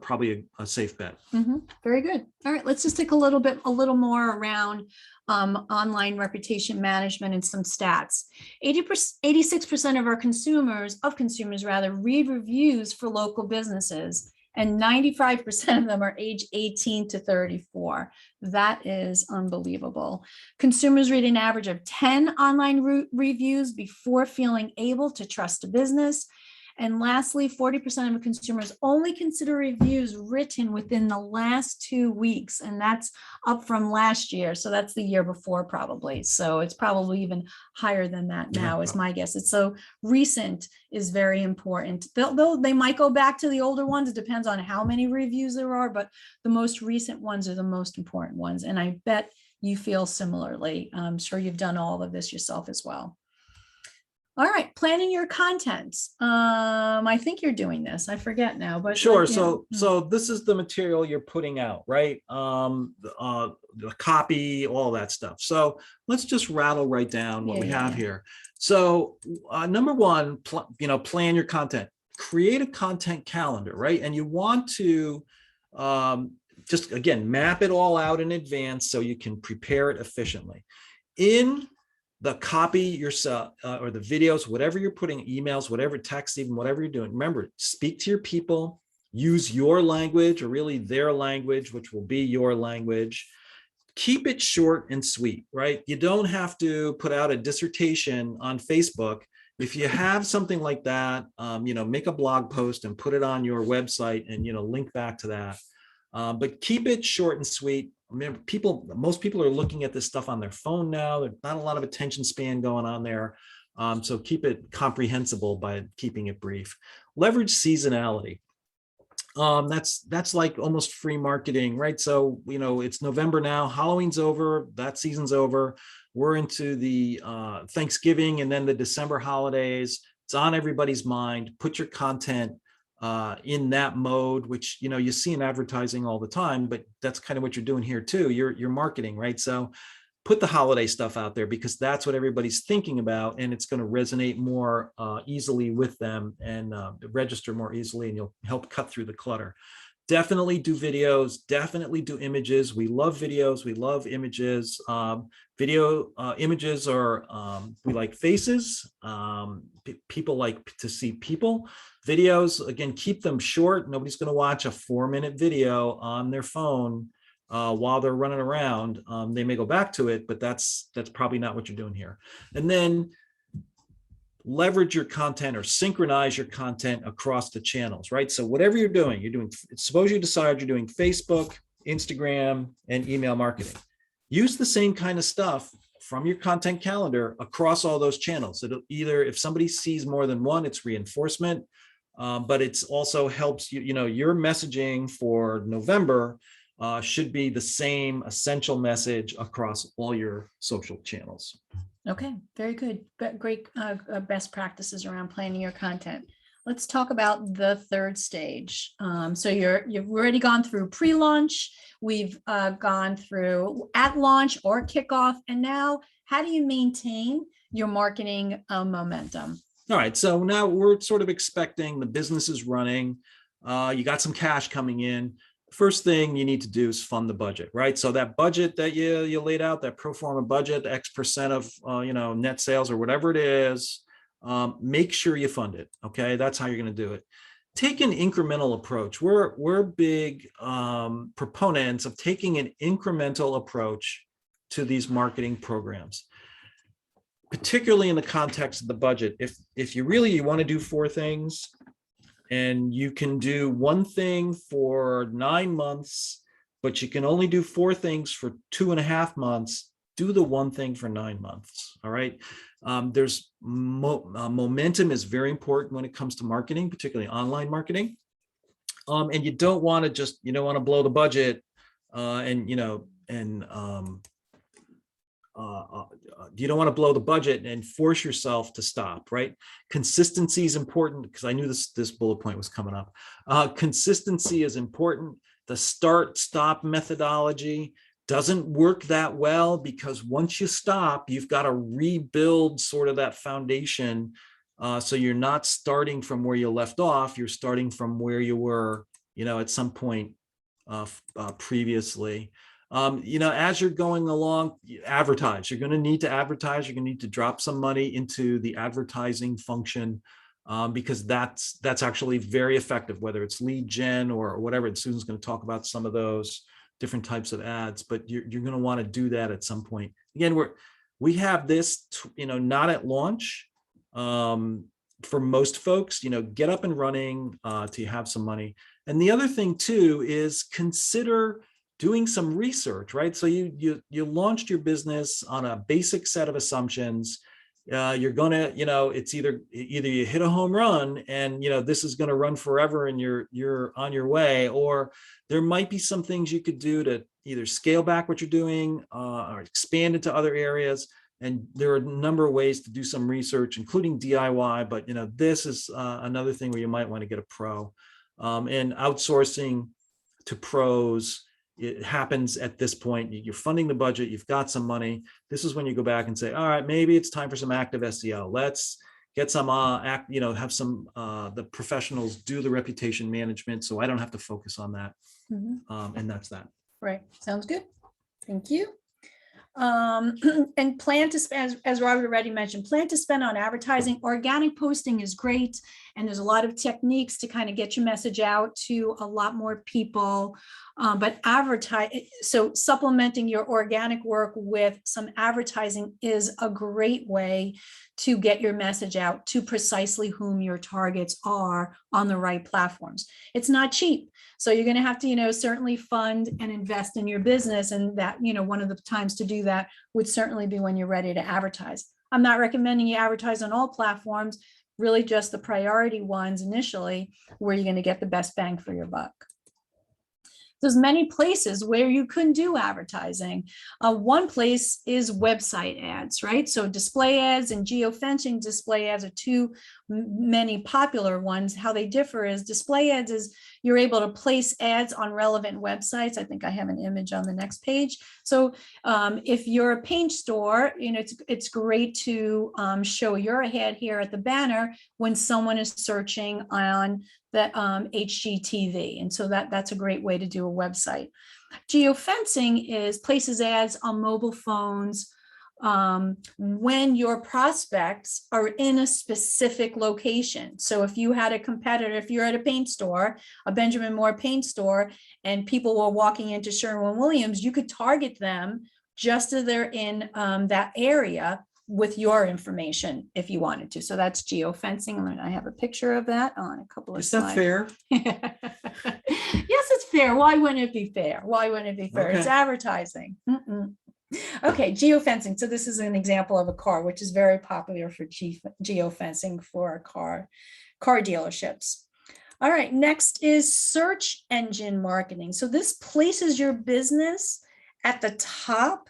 probably a safe bet. Very good. All right, let's just take a little more around online reputation management and some stats. 86% of consumers read reviews for local businesses, and 95% of them are age 18 to 34. That is unbelievable. Consumers read an average of 10 online reviews before feeling able to trust a business. And lastly, 40% of consumers only consider reviews written within the last 2 weeks, and that's up from last year. So that's the year before probably. So it's probably even higher than that now is my guess. It's so recent is very important. They might go back to the older ones. It depends on how many reviews there are, but the most recent ones are the most important ones. And I bet you feel similarly. I'm sure you've done all of this yourself as well. All right, planning your content. I think you're doing this. I forget now, but sure. So this is the material you're putting out, right? The copy, all that stuff. So let's just rattle right down what we have here. So number one, plan your content. Create a content calendar, right? And you want to just again map it all out in advance so you can prepare it efficiently. In the copy yourself or the videos, whatever you're putting, emails, whatever text, even whatever you're doing, remember, speak to your people, use your language or really their language, which will be your language. Keep it short and sweet, right? You don't have to put out a dissertation on Facebook. If you have something like that, make a blog post and put it on your website and, link back to that. But keep it short and sweet. Remember, most people are looking at this stuff on their phone now. There's not a lot of attention span going on there. So keep it comprehensible by keeping it brief. Leverage seasonality. That's like almost free marketing, right? So, it's November now, Halloween's over, that season's over. We're into the Thanksgiving and then the December holidays. It's on everybody's mind. Put your content in that mode, which you see in advertising all the time, but that's kind of what you're doing here too. You're marketing, right? So put the holiday stuff out there because that's what everybody's thinking about, and it's going to resonate more easily with them and register more easily, and you'll help cut through the clutter. Definitely do videos, definitely do images. We love videos, we love images. Images are, we like faces. People like to see people. Videos, again, keep them short. Nobody's going to watch a 4-minute video on their phone while they're running around. They may go back to it, but that's probably not what you're doing here. And then leverage your content or synchronize your content across the channels, right? So whatever you're doing, suppose you decide you're doing Facebook, Instagram, and email marketing. Use the same kind of stuff from your content calendar across all those channels. It'll either, if somebody sees more than one, it's reinforcement, but it's also helps your messaging for November should be the same essential message across all your social channels. Okay, very good. Great best practices around planning your content. Let's talk about the third stage. So you've already gone through pre-launch. We've gone through at launch or kickoff. And now how do you maintain your marketing momentum? All right, so now we're sort of expecting the business is running. You got some cash coming in. First thing you need to do is fund the budget, right? So that budget that you laid out, that pro forma budget, X% of net sales or whatever it is, make sure you fund it. Okay, that's how you're going to do it. Take an incremental approach. We're big proponents of taking an incremental approach to these marketing programs, particularly in the context of the budget. If you want to do 4 things, and you can do 1 thing for 9 months, but you can only do 4 things for 2.5 months, do the 1 thing for 9 months. All right. There's momentum is very important when it comes to marketing, particularly online marketing. And you don't want to want to blow the budget you don't want to blow the budget and force yourself to stop, right? Consistency is important because I knew this bullet point was coming up. Consistency is important. The start-stop methodology doesn't work that well because once you stop, you've got to rebuild sort of that foundation. So you're not starting from where you left off. You're starting from where you were, at some point previously. As you're going along, advertise. You're going to need to advertise. You're going to need to drop some money into the advertising function because that's actually very effective, whether it's lead gen or whatever. And Susan's going to talk about some of those different types of ads, but you're going to want to do that at some point. Again, we have this, not at launch. for most folks, get up and running till you have some money. And the other thing too is consider doing some research, right? So you launched your business on a basic set of assumptions. You're gonna, it's either you hit a home run and this is gonna run forever and you're on your way, or there might be some things you could do to either scale back what you're doing or expand into other areas. And there are a number of ways to do some research, including DIY. But this is another thing where you might want to get a pro. And outsourcing to pros, it happens at this point. You're funding the budget. You've got some money. This is when you go back and say, all right, maybe it's time for some active SEO. Let's get some have some the professionals do the reputation management, so I don't have to focus on that. And that's that. Right. Sounds good. Thank you. And plan to spend, as Robert already mentioned, plan to spend on advertising. Organic posting is great. And there's a lot of techniques to kind of get your message out to a lot more people. But so supplementing your organic work with some advertising is a great way to get your message out to precisely whom your targets are on the right platforms. It's not cheap. So you're going to have to, certainly fund and invest in your business. And that, one of the times to do that would certainly be when you're ready to advertise. I'm not recommending you advertise on all platforms, really just the priority ones initially, where you're going to get the best bang for your buck. There's many places where you can do advertising. One place is website ads, right? So display ads and geofencing display ads are two many popular ones. How they differ is display ads is you're able to place ads on relevant websites. I think I have an image on the next page. So if you're a paint store, it's great to show your ad here at the banner when someone is searching on the HGTV. And so that's a great way to do a website. Geofencing is places ads on mobile phones when your prospects are in a specific location. So if you had a competitor, if you're at a paint store, a Benjamin Moore paint store, and people were walking into Sherwin-Williams, you could target them just as they're in that area with your information if you wanted to. So that's geofencing. And I have a picture of that on a couple of slides. Is that fair? Yes, it's fair. Why wouldn't it be fair? Why wouldn't it be fair? Okay. It's advertising. Okay, geofencing. So this is an example of a car, which is very popular for geofencing for car dealerships. All right, next is search engine marketing. So this places your business at the top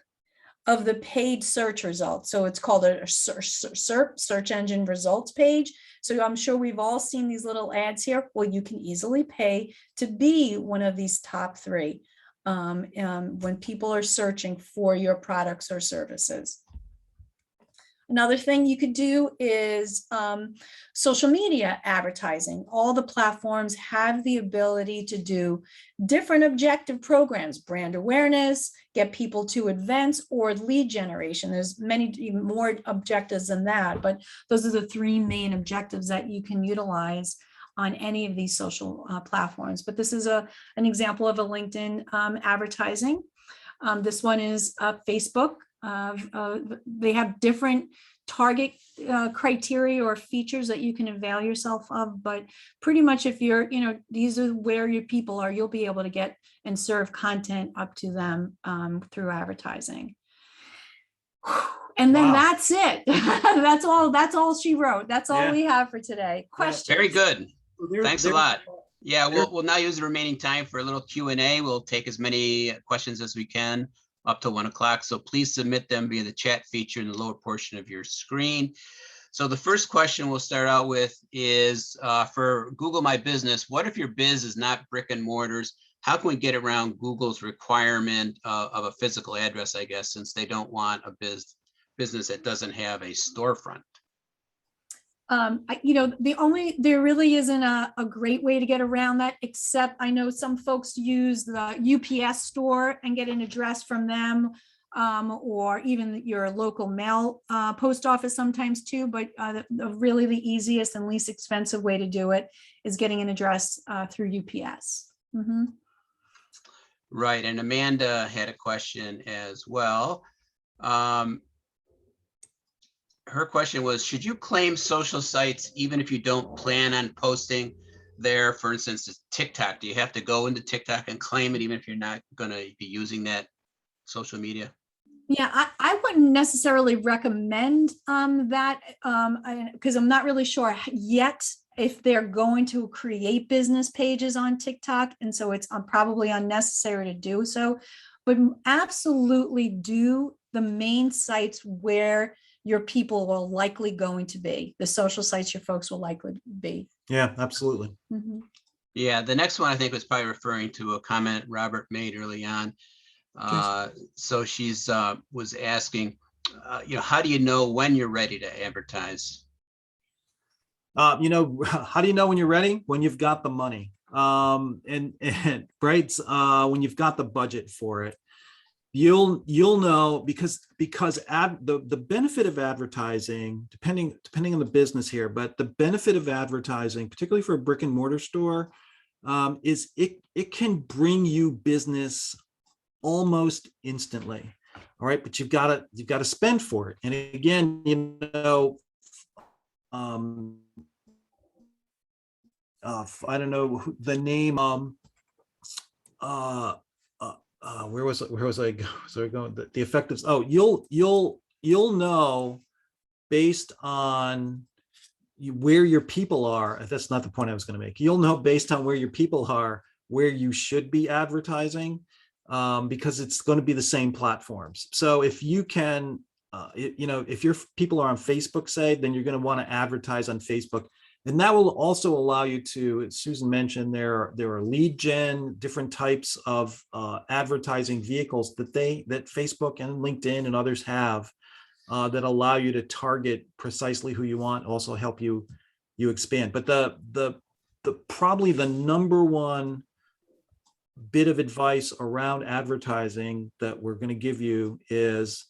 of the paid search results. So it's called a search engine results page. So I'm sure we've all seen these little ads here. Well, you can easily pay to be one of these top three when people are searching for your products or services. Another thing you could do is social media advertising. All the platforms have the ability to do different objective programs, brand awareness, get people to events, or lead generation. There's many even more objectives than that, but those are the three main objectives that you can utilize on any of these social platforms. But this is an example of a LinkedIn advertising. This one is Facebook. They have different target criteria or features that you can avail yourself of, but pretty much if you're, these are where your people are, you'll be able to get and serve content up to them through advertising. And then that's it. That's all she wrote. That's all we have for today. Questions? Very good. Thanks a lot. Yeah, we'll now use the remaining time for a little Q&A. We'll take as many questions as we can up to 1 o'clock. So please submit them via the chat feature in the lower portion of your screen. So the first question we'll start out with is for Google My Business. What if your biz is not brick and mortars? How can we get around Google's requirement of a physical address, I guess, since they don't want a business that doesn't have a storefront? There really isn't a great way to get around that, except I know some folks use the UPS store and get an address from them, or even your local mail post office sometimes too. But really the easiest and least expensive way to do it is getting an address through UPS. Mm-hmm. Right, and Amanda had a question as well. her question was, should you claim social sites even if you don't plan on posting there? For instance, TikTok. Do you have to go into TikTok and claim it even if you're not going to be using that social media? Yeah, I wouldn't necessarily recommend that because I'm not really sure yet if they're going to create business pages on TikTok. And so it's probably unnecessary to do so. But absolutely do the main sites where your people are likely going to be, the social sites your folks will likely be. Yeah, absolutely. Mhm. Yeah, the next one I think was probably referring to a comment Robert made early on. So she's was asking, how do you know when you're ready to advertise? How do you know when you're ready? When you've got the money, and right, when you've got the budget for it, you'll know because the benefit of advertising, depending on the business here, but the benefit of advertising, particularly for a brick and mortar store, is it can bring you business almost instantly. All right, but you've got to spend for it. And again, I don't know the name. Where was I going? The effectiveness. Oh, you'll know based on where your people are. That's not the point I was going to make. You'll know based on where your people are where you should be advertising, because it's going to be the same platforms. So if you can, if your people are on Facebook, say, then you're going to want to advertise on Facebook. And that will also allow you to, as Susan mentioned, there are lead gen, different types of advertising vehicles that Facebook and LinkedIn and others have that allow you to target precisely who you want, also help you expand. But the probably the number one bit of advice around advertising that we're going to give you is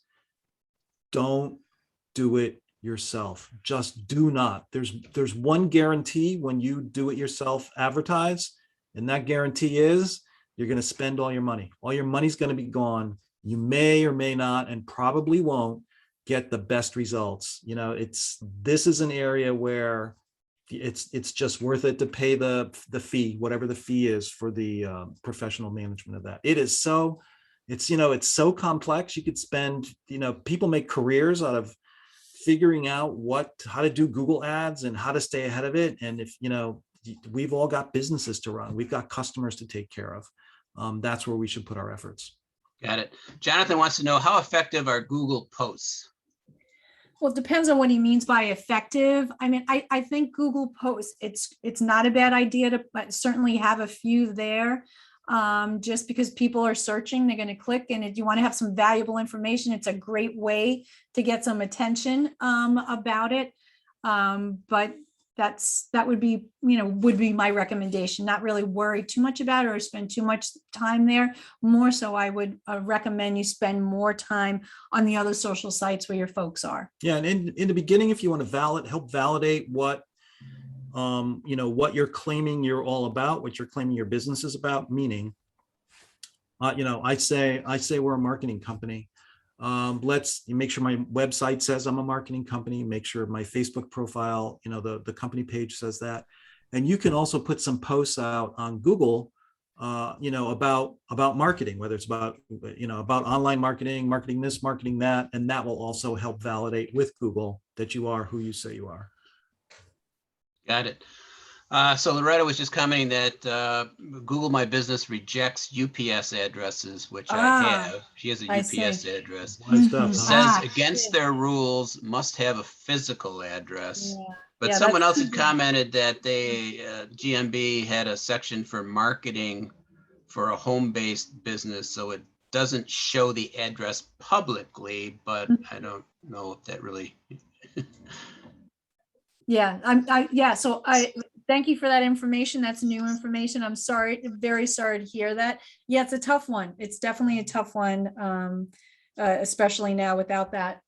don't do it yourself. Just do not. There's one guarantee when you do it yourself advertise, and that guarantee is you're going to spend all your money. All your money's going to be gone. You may or may not, and probably won't get the best results. This is an area where it's just worth it to pay the fee, whatever the fee is for the professional management of that. It's so complex. You could spend, people make careers out of figuring out how to do Google ads and how to stay ahead of it. And if, we've all got businesses to run, we've got customers to take care of. That's where we should put our efforts. Got it. Jonathan wants to know, how effective are Google posts? Well, it depends on what he means by effective. I mean, I think Google posts, it's not a bad idea to certainly have a few there. Just because people are searching, they're going to click, and if you want to have some valuable information, it's a great way to get some attention about it. But that would be my recommendation. Not really worry too much about it or spend too much time there. More so, I would recommend you spend more time on the other social sites where your folks are. Yeah, and in the beginning, if you want to help validate what you're claiming you're all about, what you're claiming your business is about, meaning, I say we're a marketing company. Let's make sure my website says I'm a marketing company, make sure my Facebook profile, the company page says that. And you can also put some posts out on Google, about marketing, whether it's about online marketing this, marketing that, and that will also help validate with Google that you are who you say you are. Got it. So Loretta was just commenting that Google My Business rejects UPS addresses, which I have. She has a UPS address. It says against their rules, must have a physical address. Yeah. But someone else had commented that GMB had a section for marketing for a home-based business, so it doesn't show the address publicly, but I don't know if that really... Yeah, so I thank you for that information. That's new information. I'm very sorry to hear that. Yeah, it's a tough one. It's definitely a tough one, especially now without that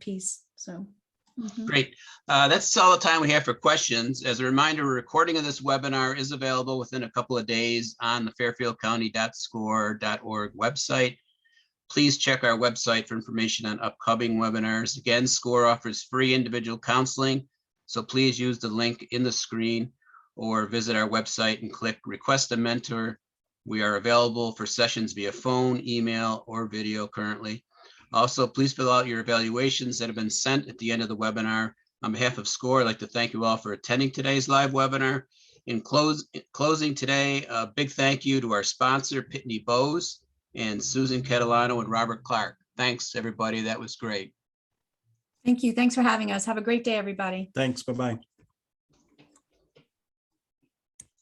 piece. So. Great. That's all the time we have for questions. As a reminder, a recording of this webinar is available within a couple of days on the fairfieldcounty.score.org website. Please check our website for information on upcoming webinars. Again, SCORE offers free individual counseling, so please use the link in the screen or visit our website and click Request a Mentor. We are available for sessions via phone, email, or video currently. Also, please fill out your evaluations that have been sent at the end of the webinar. On behalf of SCORE, I'd like to thank you all for attending today's live webinar. In closing today, a big thank you to our sponsor, Pitney Bowes, and Susan Catalano and Robert Clark. Thanks, everybody. That was great. Thank you. Thanks for having us. Have a great day, everybody. Thanks. Bye-bye.